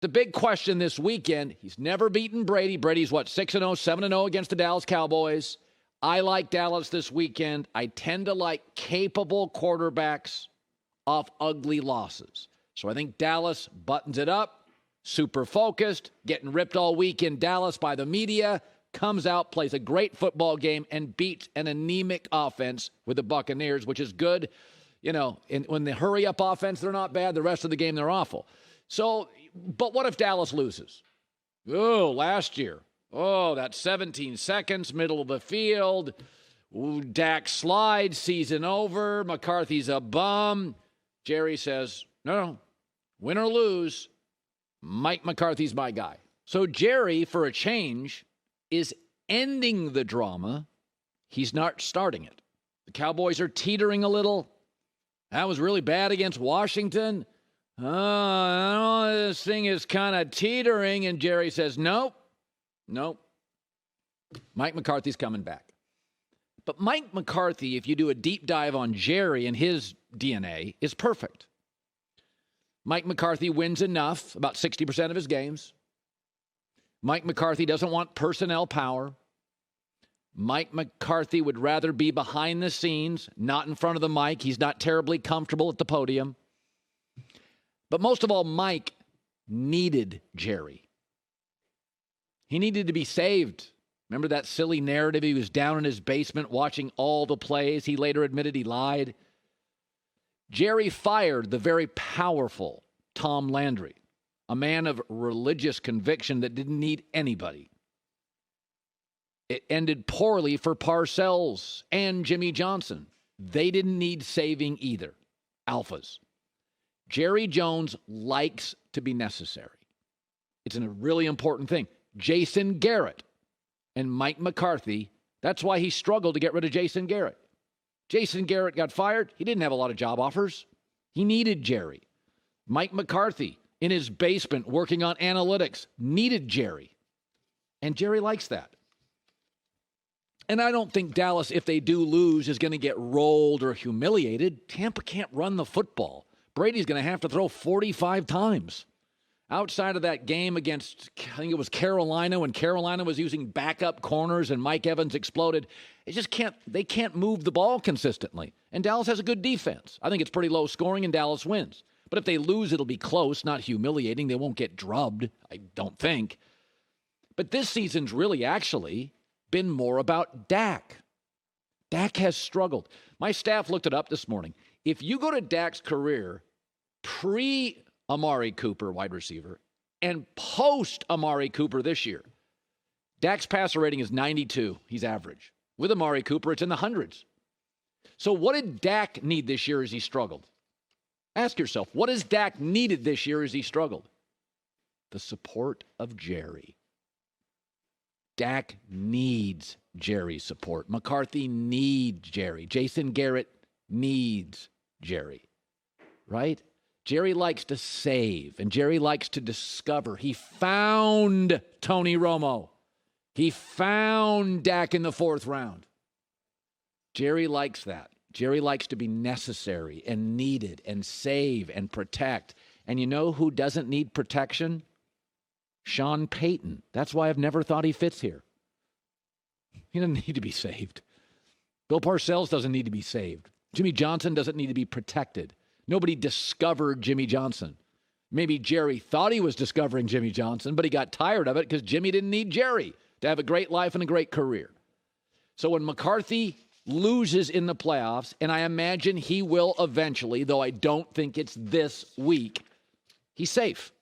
The big question this weekend, he's never beaten Brady. Brady's, 6-0, 7-0 against the Dallas Cowboys. I like Dallas this weekend. I tend to like capable quarterbacks off ugly losses. So I think Dallas buttons it up, super focused, getting ripped all week in Dallas by the media, comes out, plays a great football game, and beats an anemic offense with the Buccaneers, which is good. You know, when they hurry up offense, they're not bad. The rest of the game, they're awful. So, but what if Dallas loses? Oh, last year. Oh, that 17 seconds, middle of the field. Ooh, Dak slides, season over. McCarthy's a bum. Jerry says, no, win or lose, Mike McCarthy's my guy. So Jerry, for a change, is ending the drama. He's not starting it. The Cowboys are teetering a little. That was really bad against Washington. This thing is kind of teetering. And Jerry says, nope. Mike McCarthy's coming back. But Mike McCarthy, if you do a deep dive on Jerry and his DNA, is perfect. Mike McCarthy wins enough, about 60% of his games. Mike McCarthy doesn't want personnel power. Mike McCarthy would rather be behind the scenes, not in front of the mic. He's not terribly comfortable at the podium. But most of all, Mike needed Jerry. He needed to be saved. Remember that silly narrative? He was down in his basement watching all the plays. He later admitted he lied. Jerry fired the very powerful Tom Landry, a man of religious conviction that didn't need anybody. It ended poorly for Parcells and Jimmy Johnson. They didn't need saving either. Alphas. Jerry Jones likes to be necessary. It's a really important thing. Jason Garrett and Mike McCarthy, that's why he struggled to get rid of Jason Garrett. Jason Garrett got fired. He didn't have a lot of job offers. He needed Jerry. Mike McCarthy, in his basement working on analytics, needed Jerry. And Jerry likes that. And I don't think Dallas, if they do lose, is going to get rolled or humiliated. Tampa can't run the football. Brady's going to have to throw 45 times. Outside of that game against, I think it was Carolina, when Carolina was using backup corners and Mike Evans exploded, they can't move the ball consistently. And Dallas has a good defense. I think it's pretty low scoring and Dallas wins. But if they lose, it'll be close, not humiliating. They won't get drubbed, I don't think. But this season's really actually been more about Dak. Dak has struggled. My staff looked it up this morning. If you go to Dak's career pre-Amari Cooper, wide receiver, and post-Amari Cooper this year, Dak's passer rating is 92. He's average. With Amari Cooper, it's in the hundreds. So what did Dak need this year as he struggled? Ask yourself, what has Dak needed this year as he struggled? The support of Jerry. Dak needs Jerry's support. McCarthy needs Jerry. Jason Garrett needs Jerry. Right? Jerry likes to save, and Jerry likes to discover. He found Tony Romo. He found Dak in the fourth round. Jerry likes that. Jerry likes to be necessary and needed and save and protect. And you know who doesn't need protection? Sean Payton. That's why I've never thought he fits here. He doesn't need to be saved. Bill Parcells doesn't need to be saved. Jimmy Johnson doesn't need to be protected. Nobody discovered Jimmy Johnson. Maybe Jerry thought he was discovering Jimmy Johnson, but he got tired of it because Jimmy didn't need Jerry to have a great life and a great career. So when McCarthy loses in the playoffs, and I imagine he will eventually, though I don't think it's this week, he's safe.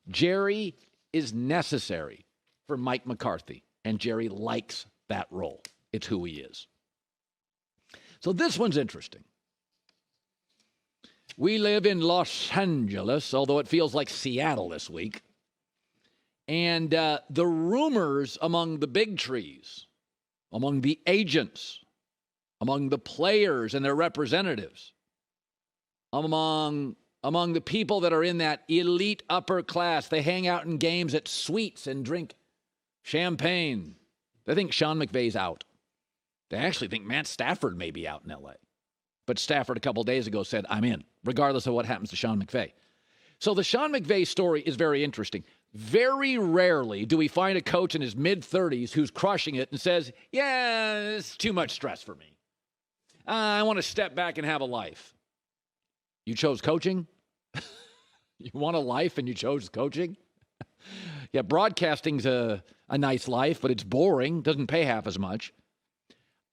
Jerry is necessary for Mike McCarthy, and Jerry likes that role. It's who he is. So this one's interesting. We live in Los Angeles, although it feels like Seattle this week. And the rumors among the big trees, among the agents, among the players and their representatives, among the people that are in that elite upper class, they hang out in games at suites and drink champagne. They think Sean McVay's out. They actually think Matt Stafford may be out in L.A. But Stafford a couple days ago said, I'm in, regardless of what happens to Sean McVay. So the Sean McVay story is very interesting. Very rarely do we find a coach in his mid-30s who's crushing it and says, yeah, it's too much stress for me. I want to step back and have a life. You chose coaching? You want a life and you chose coaching? Yeah, broadcasting's a nice life, but it's boring, doesn't pay half as much.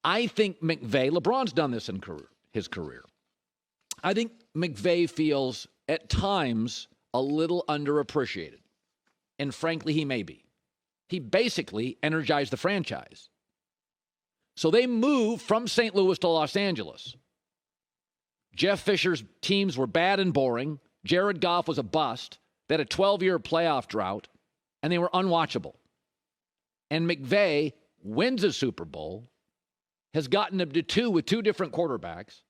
I think McVay, LeBron's done this in his career. I think McVay feels at times a little underappreciated. And frankly, he may be. He basically energized the franchise. So they moved from St. Louis to Los Angeles. Jeff Fisher's teams were bad and boring. Jared Goff was a bust. They had a 12-year playoff drought, and they were unwatchable. And McVay wins a Super Bowl, has gotten them to 2 with 2 different quarterbacks,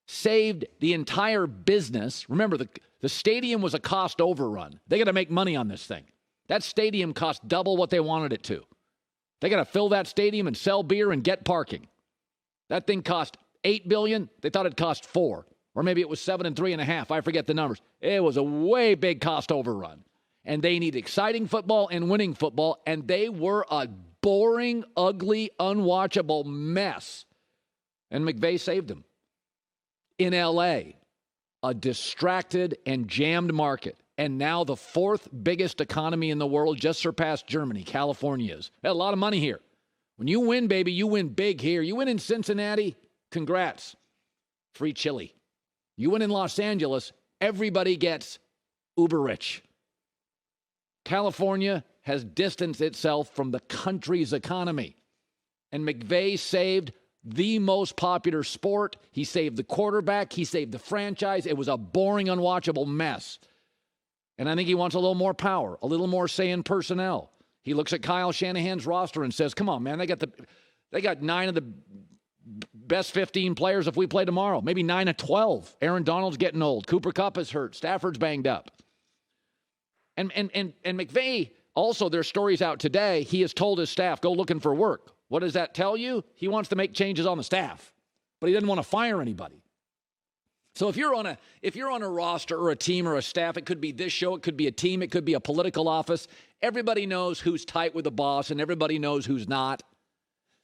saved the entire business. Remember, the stadium was a cost overrun. They got to make money on this thing. That stadium cost double what they wanted it to. They got to fill that stadium and sell beer and get parking. That thing cost $8 billion. They thought it cost $4 billion. Or maybe it was 7 and 3.5. I forget the numbers. It was a way big cost overrun. And they need exciting football and winning football. And they were a boring, ugly, unwatchable mess. And McVay saved them. In L.A., a distracted and jammed market. And now the 4th biggest economy in the world, just surpassed Germany. California is. They had a lot of money here. When you win, baby, you win big here. You win in Cincinnati, congrats. Free chili. You win in Los Angeles, everybody gets uber rich. California has distanced itself from the country's economy. And McVay saved the most popular sport. He saved the quarterback. He saved the franchise. It was a boring, unwatchable mess. And I think he wants a little more power, a little more say in personnel. He looks at Kyle Shanahan's roster and says, come on, man, they got 9 of the best 15 players if we play tomorrow. Maybe 9 of 12. Aaron Donald's getting old. Cooper Kupp is hurt. Stafford's banged up. And McVay, also, there's stories out today. He has told his staff, go looking for work. What does that tell you? He wants to make changes on the staff, but he doesn't want to fire anybody. So if you're on a roster or a team or a staff, it could be this show, it could be a team, it could be a political office. Everybody knows who's tight with the boss and everybody knows who's not.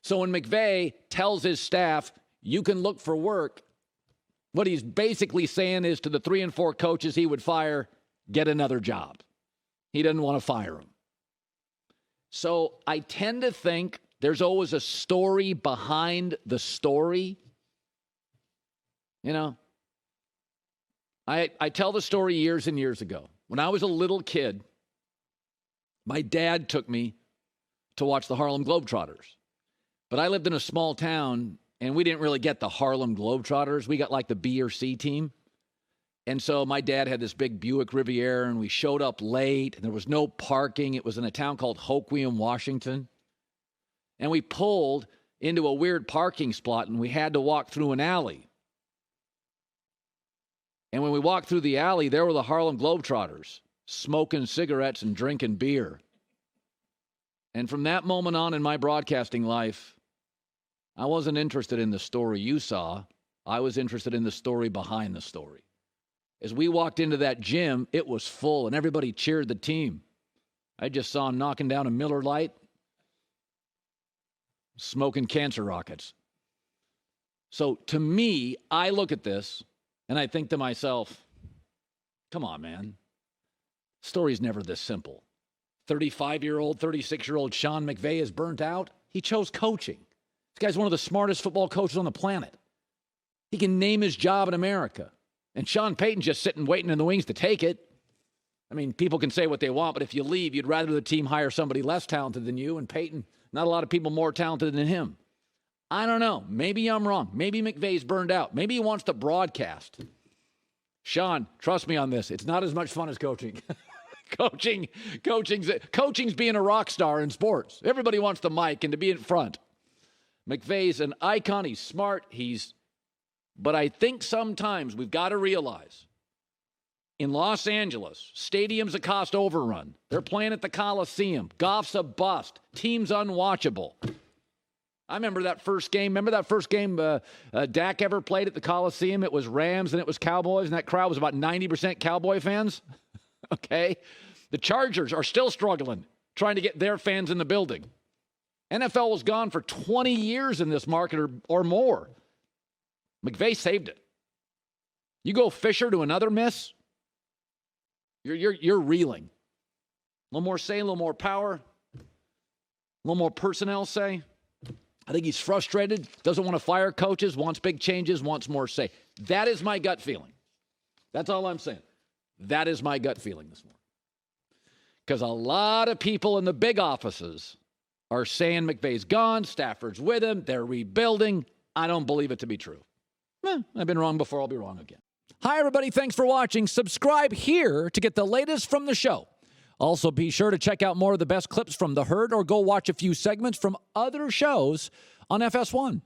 So when McVay tells his staff, you can look for work, what he's basically saying is to the 3 and 4 coaches he would fire, get another job. He doesn't want to fire them. So I tend to think there's always a story behind the story. You know, I tell the story years and years ago. When I was a little kid, my dad took me to watch the Harlem Globetrotters. But I lived in a small town, and we didn't really get the Harlem Globetrotters. We got like the B or C team. And so my dad had this big Buick Riviera, and we showed up late, and there was no parking. It was in a town called Hoquiam, Washington. And we pulled into a weird parking spot, and we had to walk through an alley. And when we walked through the alley, there were the Harlem Globetrotters, smoking cigarettes and drinking beer. And from that moment on in my broadcasting life, I wasn't interested in the story you saw. I was interested in the story behind the story. As we walked into that gym, it was full, and everybody cheered the team. I just saw him knocking down a Miller Lite, smoking cancer rockets. So to me, I look at this, and I think to myself, come on, man. Story's never this simple. 35-year-old, 36-year-old Sean McVay is burnt out. He chose coaching. This guy's one of the smartest football coaches on the planet. He can name his job in America. And Sean Payton's just sitting waiting in the wings to take it. I mean, people can say what they want, but if you leave, you'd rather the team hire somebody less talented than you. And Payton, not a lot of people more talented than him. I don't know. Maybe I'm wrong. Maybe McVay's burned out. Maybe he wants to broadcast. Sean, trust me on this. It's not as much fun as coaching. Coaching's being a rock star in sports. Everybody wants the mic and to be in front. McVay's an icon. He's smart. But I think sometimes we've got to realize in Los Angeles, stadium's a cost overrun. They're playing at the Coliseum. Goff's a bust. Team's unwatchable. I remember that first game. Dak ever played at the Coliseum? It was Rams and it was Cowboys, and that crowd was about 90% Cowboy fans. okay? The Chargers are still struggling, trying to get their fans in the building. NFL was gone for 20 years in this market or more. McVay saved it. You go Fisher to another miss, you're reeling. A little more say, a little more power, a little more personnel say. I think he's frustrated, doesn't want to fire coaches, wants big changes, wants more say. That is my gut feeling. That's all I'm saying. That is my gut feeling this morning. Because a lot of people in the big offices are saying McVay's gone, Stafford's with him, they're rebuilding. I don't believe it to be true. I've been wrong before, I'll be wrong again. Hi, everybody. Thanks for watching. Subscribe here to get the latest from the show. Also, be sure to check out more of the best clips from The Herd or go watch a few segments from other shows on FS1.